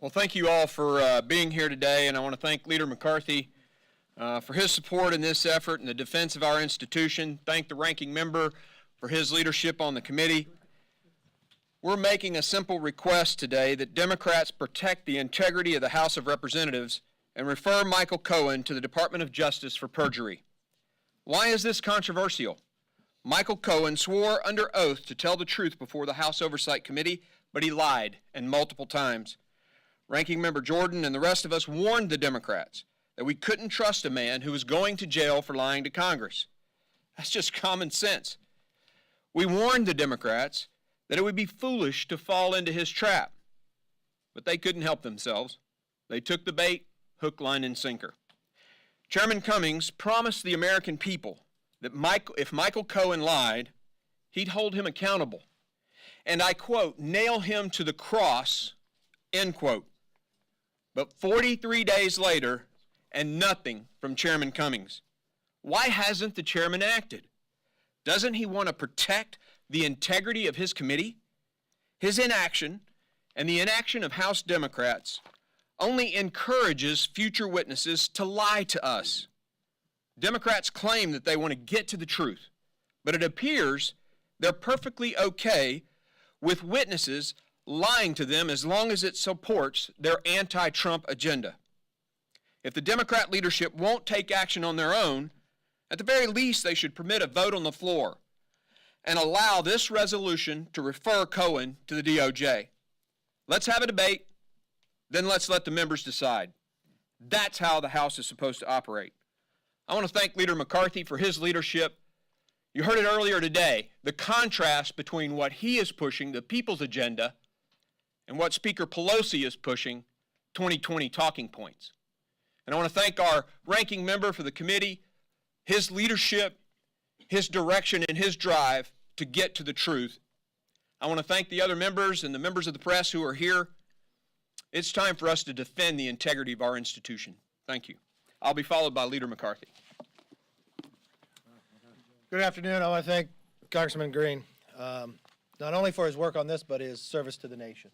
Well, thank you all for being here today, and I want to thank Leader McCarthy for his support in this effort and the defense of our institution. Thank the ranking member for his leadership on the committee. We're making a simple request today that Democrats protect the integrity of the House of Representatives and refer Michael Cohen to the Department of Justice for perjury. Why is this controversial? Michael Cohen swore under oath to tell the truth before the House Oversight Committee, but he lied, and multiple times. Ranking Member Jordan and the rest of us warned the Democrats that we couldn't trust a man who was going to jail for lying to Congress. That's just common sense. We warned the Democrats that it would be foolish to fall into his trap, but they couldn't help themselves. They took the bait, hook, line, and sinker. Chairman Cummings promised the American people that if Michael Cohen lied, he'd hold him accountable. And I quote, nail him to the cross, end quote. But 43 days later, and nothing from Chairman Cummings. Why hasn't the chairman acted? Doesn't he want to protect the integrity of his committee? His inaction and the inaction of House Democrats only encourages future witnesses to lie to us. Democrats claim that they want to get to the truth, but it appears they're perfectly okay with witnesses lying to them as long as it supports their anti-Trump agenda. If the Democrat leadership won't take action on their own, at the very least they should permit a vote on the floor and allow this resolution to refer Cohen to the DOJ. Let's have a debate, then let's let the members decide. That's how the House is supposed to operate. I want to thank Leader McCarthy for his leadership. You heard it earlier today, the contrast between what he is pushing, the people's agenda, and what Speaker Pelosi is pushing, 2020 talking points. And I want to thank our ranking member for the committee, his leadership, his direction, and his drive to get to the truth. I want to thank the other members and the members of the press who are here. It's time for us to defend the integrity of our institution. Thank you. I'll be followed by Leader McCarthy. Good afternoon. I want to thank Congressman Green, not only for his work on this, but his service to the nation.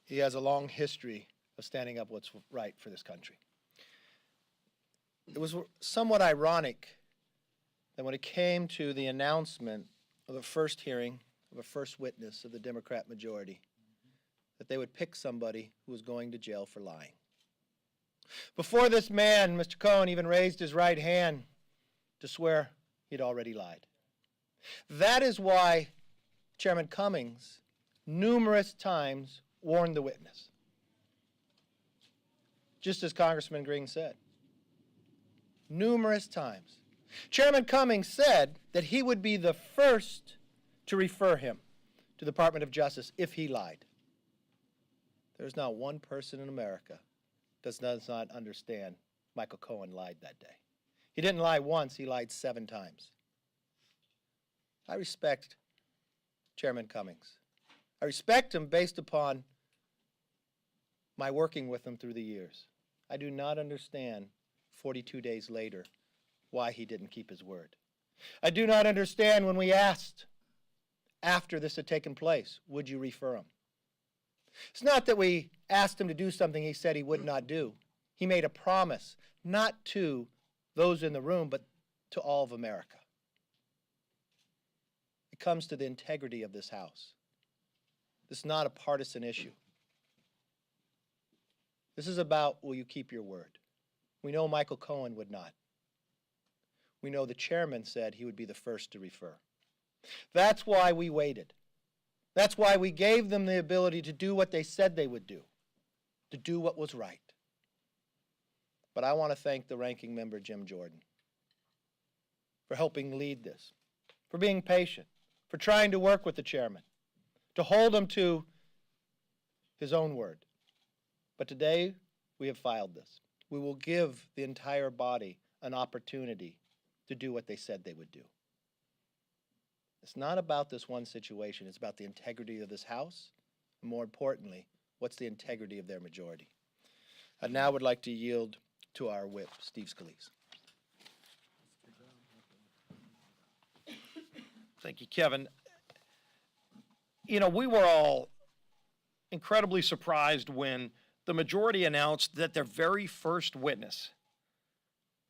He has a long history of standing up what's right for this country. It was somewhat ironic that when it came to the announcement of the first hearing of a first witness of the Democrat majority, that they would pick somebody who was going to jail for lying. Before this man, Mr. Cohen, even raised his right hand to swear he'd already lied. That is why Chairman Cummings numerous times warned the witness. Just as Congressman Green said. Numerous times. Chairman Cummings said that he would be the first to refer him to the Department of Justice if he lied. There's not one person in America that does not understand Michael Cohen lied that day. He didn't lie once, he lied 7 times. I respect Chairman Cummings. I respect him based upon my working with him through the years. I do not understand 42 days later why he didn't keep his word. I do not understand when we asked after this had taken place, would you refer him? It's not that we asked him to do something he said he would not do. He made a promise, not to those in the room, but to all of America. It comes to the integrity of this House. This is not a partisan issue. This is about, will you keep your word? We know Michael Cohen would not. We know the chairman said he would be the first to refer. That's why we waited. That's why we gave them the ability to do what they said they would do, to do what was right. But I want to thank the ranking member, Jim Jordan, for helping lead this, for being patient, for trying to work with the chairman, to hold him to his own word. But today, we have filed this. We will give the entire body an opportunity to do what they said they would do. It's not about this one situation. It's about the integrity of this House, and more importantly, what's the integrity of their majority. I now would like to yield to our whip, Steve Scalise. Thank you, Kevin. You know, we were all incredibly surprised when the majority announced that their very first witness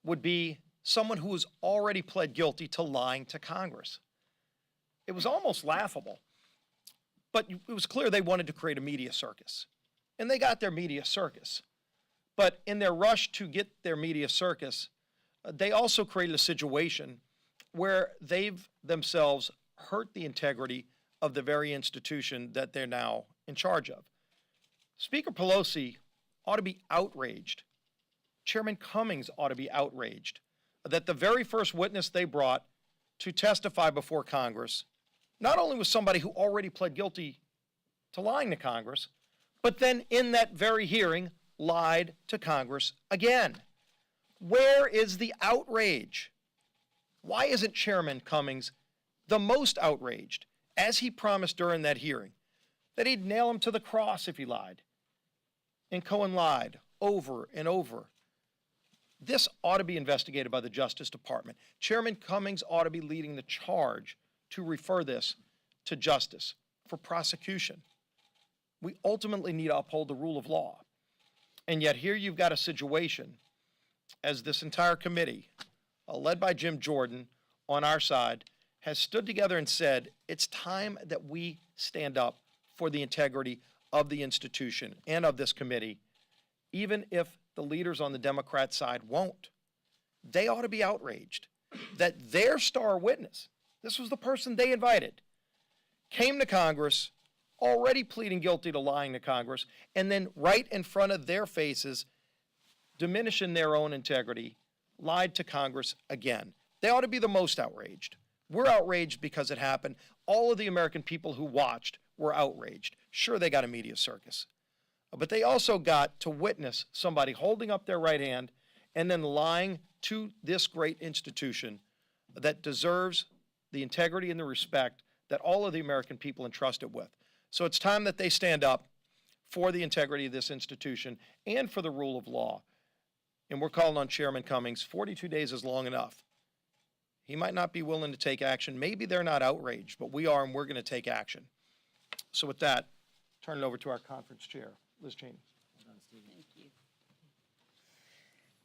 would be someone who has already pled guilty to lying to Congress. It was almost laughable, but it was clear they wanted to create a media circus. And they got their media circus. But in their rush to get their media circus, they also created a situation where they've themselves hurt the integrity of the very institution that they're now in charge of. Speaker Pelosi ought to be outraged. Chairman Cummings ought to be outraged that the very first witness they brought to testify before Congress not only was somebody who already pled guilty to lying to Congress, but then in that very hearing lied to Congress again. Where is the outrage? Why isn't Chairman Cummings the most outraged, as he promised during that hearing, that he'd nail him to the cross if he lied? And Cohen lied over and over. This ought to be investigated by the Justice Department. Chairman Cummings ought to be leading the charge to refer this to justice for prosecution. We ultimately need to uphold the rule of law. And yet here you've got a situation, as this entire committee, led by Jim Jordan on our side, has stood together and said, it's time that we stand up for the integrity of the institution and of this committee, even if the leaders on the Democrat side won't. They ought to be outraged that their star witness, this was the person they invited, came to Congress already pleading guilty to lying to Congress, and then right in front of their faces, diminishing their own integrity, lied to Congress again. They ought to be the most outraged. We're outraged because it happened. All of the American people who watched were outraged. Sure, they got a media circus, but they also got to witness somebody holding up their right hand and then lying to this great institution that deserves the integrity and the respect that all of the American people entrust it with. So it's time that they stand up for the integrity of this institution and for the rule of law. And we're calling on Chairman Cummings. 42 days is long enough. He might not be willing to take action. Maybe they're not outraged, but we are, and we're going to take action. So with that, turn it over to our conference chair, Liz Cheney. Thank you.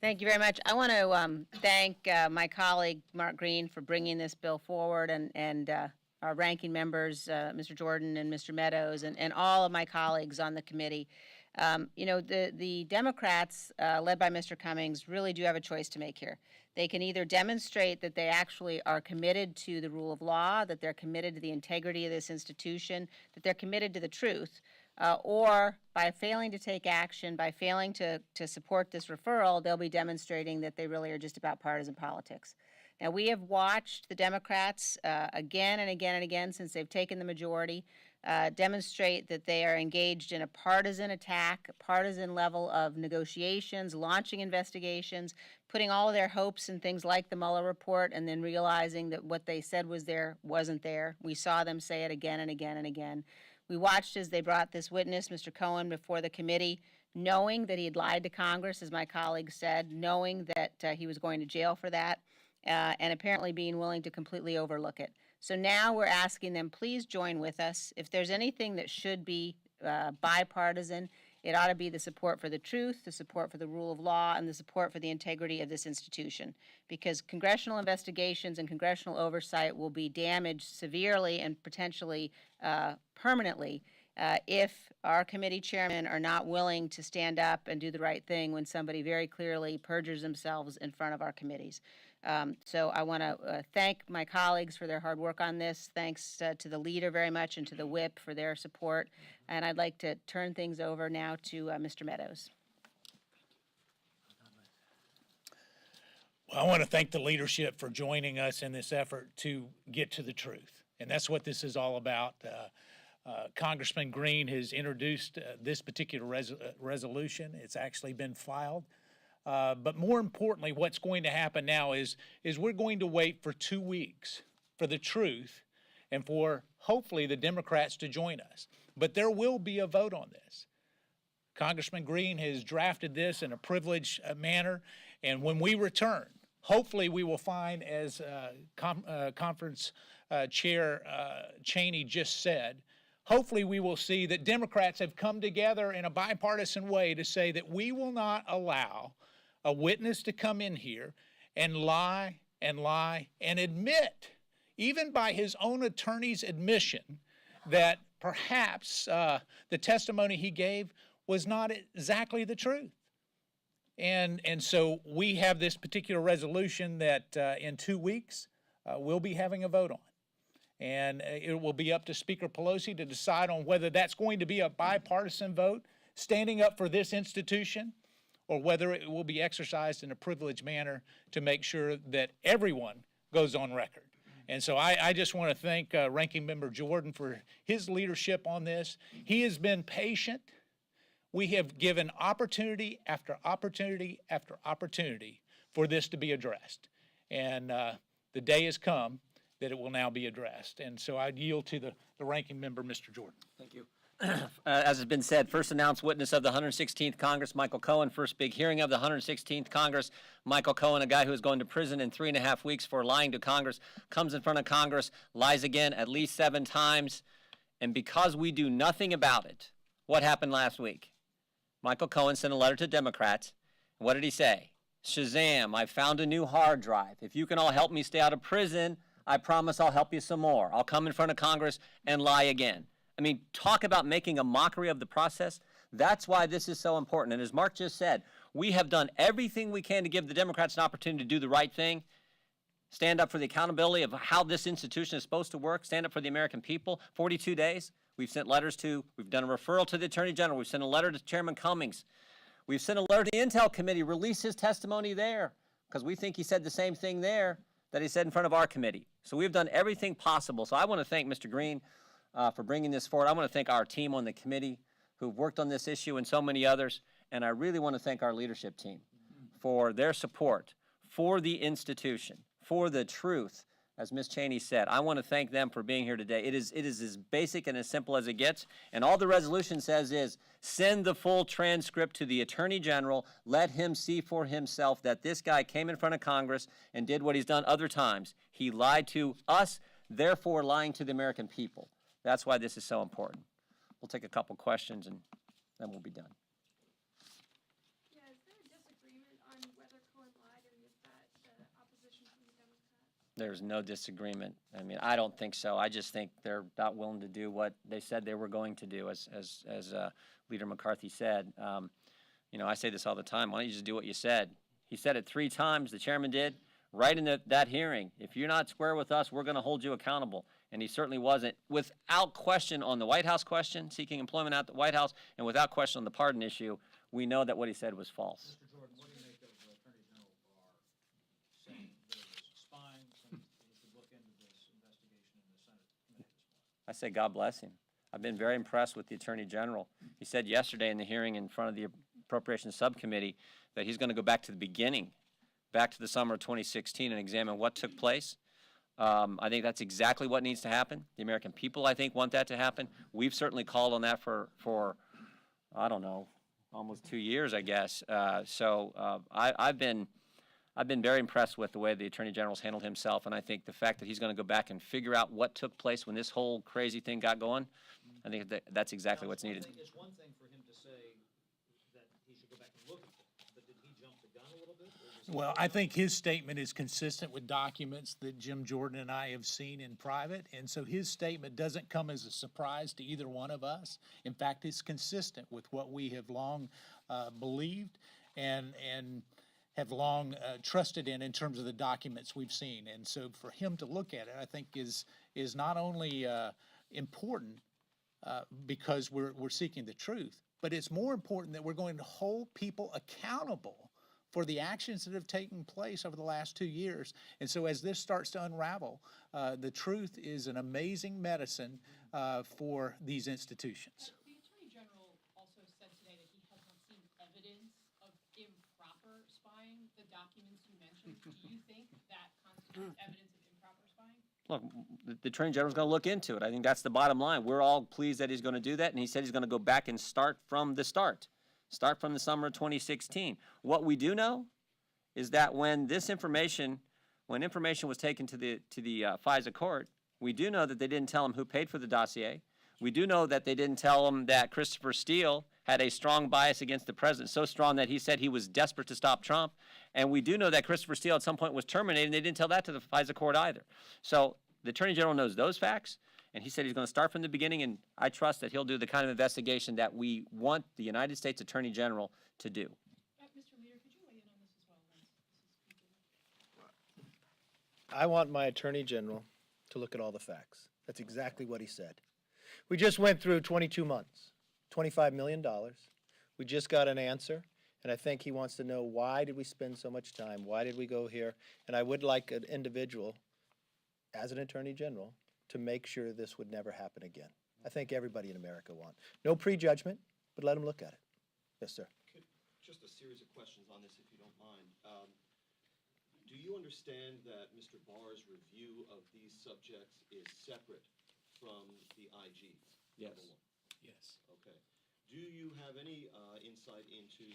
Thank you very much. I want to thank my colleague, Mark Green, for bringing this bill forward, and our ranking members, Mr. Jordan and Mr. Meadows, and all of my colleagues on the committee. The Democrats, led by Mr. Cummings, really do have a choice to make here. They can either demonstrate that they actually are committed to the rule of law, that they're committed to the integrity of this institution, that they're committed to the truth, or by failing to take action, by failing to support this referral, they'll be demonstrating that they really are just about partisan politics. Now, we have watched the Democrats again and again and again since they've taken the majority demonstrate that they are engaged in a partisan attack, a partisan level of negotiations, launching investigations, putting all of their hopes in things like the Mueller report, and then realizing that what they said was there wasn't there. We saw them say it again and again and again. We watched as they brought this witness, Mr. Cohen, before the committee, knowing that he had lied to Congress, as my colleague said, knowing that he was going to jail for that, and apparently being willing to completely overlook it. So now we're asking them, please join with us. If there's anything that should be bipartisan, it ought to be the support for the truth, the support for the rule of law, and the support for the integrity of this institution. Because congressional investigations and congressional oversight will be damaged severely and potentially permanently if our committee chairmen are not willing to stand up and do the right thing when somebody very clearly perjures themselves in front of our committees. So I want to thank my colleagues for their hard work on this. Thanks to the leader very much and to the whip for their support. And I'd like to turn things over now to Mr. Meadows. Well, I want to thank the leadership for joining us in this effort to get to the truth. And that's what this is all about. Congressman Green has introduced this particular resolution. It's actually been filed. But more importantly, what's going to happen now is we're going to wait for 2 weeks for the truth and for hopefully the Democrats to join us. But there will be a vote on this. Congressman Green has drafted this in a privileged manner, and when we return, hopefully we will find, as Conference Chair Cheney just said, hopefully we will see that Democrats have come together in a bipartisan way to say that we will not allow a witness to come in here and lie and lie and admit, even by his own attorney's admission, that perhaps the testimony he gave was not exactly the truth. And so we have this particular resolution that in 2 weeks we'll be having a vote on. And it will be up to Speaker Pelosi to decide on whether that's going to be a bipartisan vote, standing up for this institution, or whether it will be exercised in a privileged manner to make sure that everyone goes on record. And so I just want to thank Ranking Member Jordan for his leadership on this. He has been patient. We have given opportunity after opportunity after opportunity for this to be addressed. And the day has come that it will now be addressed. And so I yield to the Ranking Member, Mr. Jordan. Thank you. As has been said, first announced witness of the 116th Congress, Michael Cohen. First big hearing of the 116th Congress, Michael Cohen, a guy who is going to prison in 3.5 weeks for lying to Congress, comes in front of Congress, lies again at least 7 times. And because we do nothing about it, what happened last week? Michael Cohen sent a letter to Democrats. What did he say? Shazam, I found a new hard drive. If you can all help me stay out of prison, I promise I'll help you some more. I'll come in front of Congress and lie again. I mean, talk about making a mockery of the process. That's why this is so important. And as Mark just said, we have done everything we can to give the Democrats an opportunity to do the right thing, stand up for the accountability of how this institution is supposed to work, stand up for the American people. 42 days. We've sent letters to, we've done a referral to the Attorney General. We've sent a letter to Chairman Cummings. We've sent a letter to the Intel Committee, release his testimony there, because we think he said the same thing there that he said in front of our committee. So we've done everything possible. So I want to thank Mr. Green for bringing this forward. I want to thank our team on the committee who've worked on this issue and so many others. And I really want to thank our leadership team for their support, for the institution, for the truth, as Ms. Cheney said. I want to thank them for being here today. It is as basic and as simple as it gets. And all the resolution says is send the full transcript to the Attorney General. Let him see for himself that this guy came in front of Congress and did what he's done other times. He lied to us, therefore lying to the American people. That's why this is so important. We'll take a couple questions and then we'll be done. Yeah, is there a disagreement on whether Cohen lied, or is that the opposition from the Democrats? There's no disagreement. I mean, I don't think so. I just think they're not willing to do what they said they were going to do, as Leader McCarthy said. You know, I say this all the time. Why don't you just do what you said? He said it 3 times, the chairman did, right in that hearing. If you're not square with us, we're going to hold you accountable. And he certainly wasn't, without question on the White House question, seeking employment at the White House, and without question on the pardon issue. We know that what he said was false. Mr. Jordan, what do you make of Attorney General Barr saying there was spying, and he should look into this investigation in the Senate committee this morning? I say God bless him. I've been very impressed with the Attorney General. He said yesterday in the hearing in front of the Appropriations Subcommittee that he's going to go back to the beginning, back to the summer of 2016, and examine what took place. I think that's exactly what needs to happen. The American people, I think, want that to happen. We've certainly called on that for I don't know, almost 2 years, I guess. I've been very impressed with the way the Attorney General's handled himself, and I think the fact that he's going to go back and figure out what took place when this whole crazy thing got going, I think that's exactly what's needed. It's one thing for him to say that he should go back and look at things, but did he jump the gun a little bit? Well, I think his statement is consistent with documents that Jim Jordan and I have seen in private, and so his statement doesn't come as a surprise to either one of us. In fact, it's consistent with what we have long believed and have long trusted in terms of the documents we've seen. And so for him to look at it, I think is not only important because we're seeking the truth, but it's more important that we're going to hold people accountable for the actions that have taken place over the last 2 years. And so as this starts to unravel, the truth is an amazing medicine for these institutions. The Attorney General also said today that he has not seen evidence of improper spying. The documents you mentioned, do you think that constitutes evidence of improper spying? Look, the Attorney General's going to look into it. I think that's the bottom line. We're all pleased that he's going to do that, and he said he's going to go back and start from the start. Start from the summer of 2016. What we do know is that when information was taken to the FISA court, we do know that they didn't tell him who paid for the dossier. We do know that they didn't tell him that Christopher Steele had a strong bias against the president, so strong that he said he was desperate to stop Trump. And we do know that Christopher Steele at some point was terminated, and they didn't tell that to the FISA court either. So the Attorney General knows those facts, and he said he's going to start from the beginning, and I trust that he'll do the kind of investigation that we want the United States Attorney General to do. Mr. Leader, could you weigh in on this as well? This is I want my Attorney General to look at all the facts. That's exactly what he said. We just went through 22 months, $25 million. We just got an answer, and I think he wants to know, why did we spend so much time? Why did we go here? And I would like an individual, as an Attorney General, to make sure this would never happen again. I think everybody in America wants. No prejudgment, but let them look at it. Yes, sir. Just a series of questions on this, if you don't mind. Do you understand that Mr. Barr's review of these subjects is separate from the IG? Yes. Number one. Yes. Okay. Do you have any insight into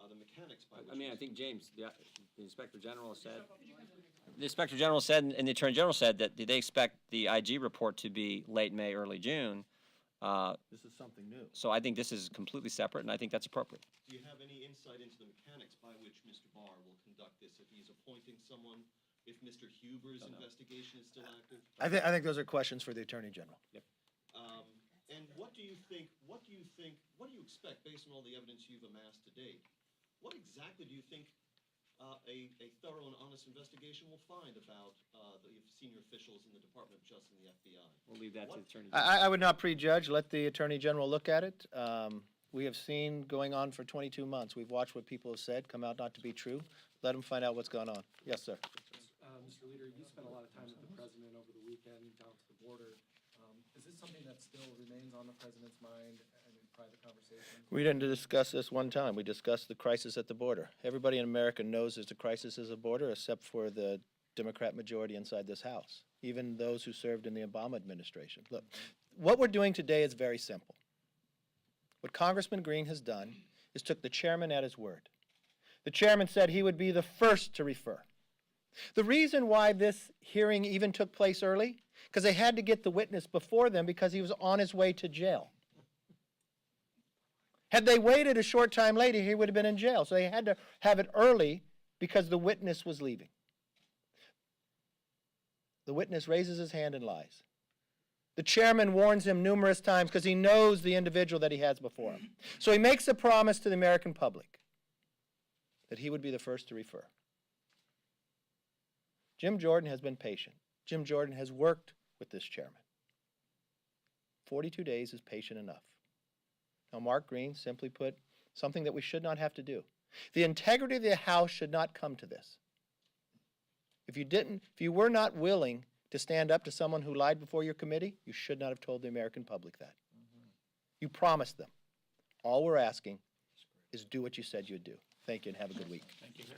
the mechanics by which? I mean, I think James, the Inspector General said, and the Attorney General said that they expect the IG report to be late May, early June. This is something new. So I think this is completely separate, and I think that's appropriate. Do you have any insight into the mechanics by which Mr. Barr will conduct this? If he's appointing someone, if Mr. Huber's investigation is still active? I think those are questions for the Attorney General. And what do you expect, based on all the evidence you've amassed to date, what exactly do you think a thorough and honest investigation will find about the senior officials in the Department of Justice and the FBI? We'll leave that to the Attorney General. I would not prejudge. Let the Attorney General look at it. We have seen going on for 22 months. We've watched what people have said come out not to be true. Let them find out what's going on. Yes, sir. Mr. Leader, you spent a lot of time with the president over the weekend down to the border. Is this something that still remains on the president's mind and in private conversations? We didn't discuss this one time. We discussed the crisis at the border. Everybody in America knows there's a crisis at the border, except for the Democrat majority inside this House, even those who served in the Obama administration. Look, what we're doing today is very simple. What Congressman Green has done is took the chairman at his word. The chairman said he would be the first to refer. The reason why this hearing even took place early, because they had to get the witness before them because he was on his way to jail. Had they waited a short time later, he would have been in jail. So they had to have it early because the witness was leaving. The witness raises his hand and lies. The chairman warns him numerous times because he knows the individual that he has before him. So he makes a promise to the American public that he would be the first to refer. Jim Jordan has been patient. Jim Jordan has worked with this chairman. 42 days is patient enough. Now, Mark Green simply put something that we should not have to do. The integrity of the House should not come to this. If you were not willing to stand up to someone who lied before your committee, you should not have told the American public that. You promised them. All we're asking is do what you said you'd do. Thank you and have a good week. Thank you, sir.